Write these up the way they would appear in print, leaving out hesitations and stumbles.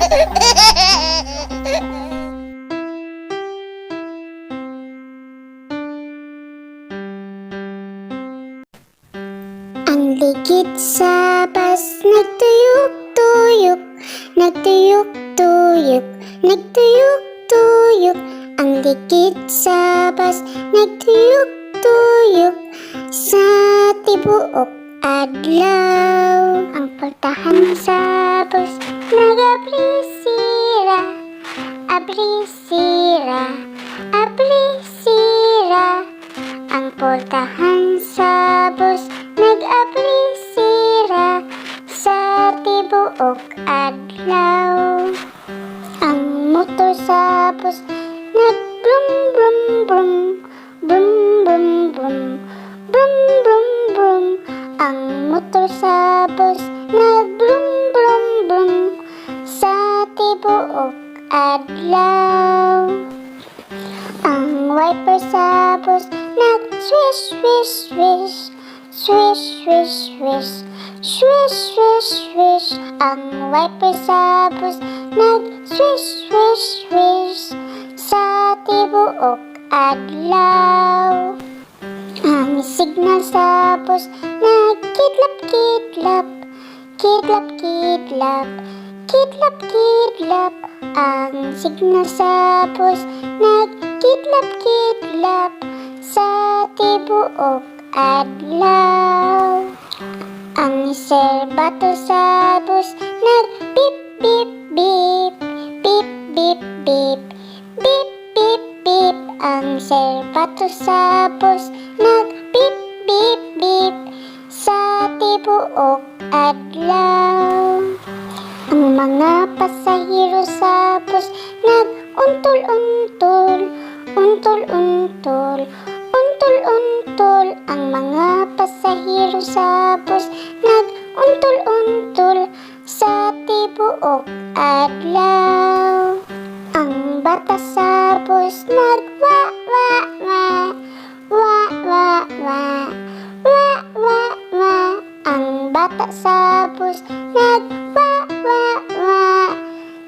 Ang ligid sa bus, nagtuyok-tuyok, nagtuyok-tuyok, nagtuyok-tuyok. Ang ligid sa bus, nagtuyok-tuyok, sa tibuok adlaw. Ang pultahan sa bus, nag-abri-sira, abri-sira, abri-sira. Ang pultahan sa bus, nag-abri-sira, sa tibuok adlaw. Ang motor sa bus, nag-brum-brum-brum, brum-brum-brum, brum-brum-brum. Ang motor sa bus, nag-brum-brum-brum, sa tibuok adlaw. Ang wiper sa bus, nag-swish-swish-swish, swish-swish-swish, swish-swish-swish. Ang wiper sa bus, nag-swish-swish-swish, sa tibuok adlaw. Ang signal sa bus, nag-kidlap-kidlap, kidlap-kidlap, kidlap-kidlap. Ang signal sa bus, nag-kidlap-kidlap, sa tibuok adlaw. Ang serbato sa bus, nag-beep-beep-beep, beep-beep-beep, beep-beep-beep. Ang serbato sa bus, nag-beep-beep-beep, sa tibuok adlaw. Ang mga pasahero sa bus, nag-untol-untol, untol-untol, untol-untol. Ang mga pasahero sa bus, nag-untol-untol, sa tibuok adlaw. Ang bata sa bus, nag-wa-wa-wa, wa-wa-wa, wa-wa-wa. Ang bata sa bus, nag-wa-wa-wa,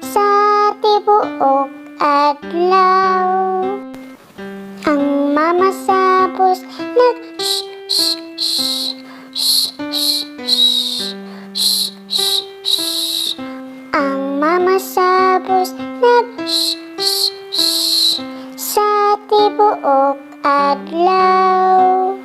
sa tibuok adlaw. Ang mama sa bus, nag-shh-shh-shh-shh-shh-shh-shh. Ang mama sa bus, nag-shh-shh-shh, sa tibuok adlaw.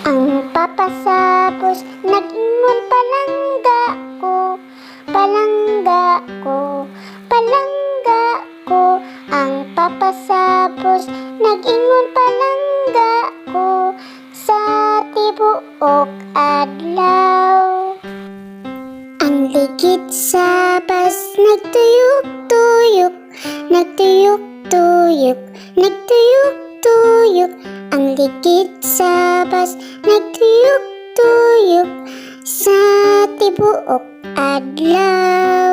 Ang papa sa bus, nag-ingon, palangga ko, palangga ko, palangga ko. Ang papa sa bus, nag-ingon, palangga ko, sa tibuok adlaw. Ang ligid sa bus, nagtuyok-tuyok, nagtuyok-tuyok, nagtuyok-tuyok. Ang ligid sa bus, nagtuyok-tuyok, sa tibuok adlaw.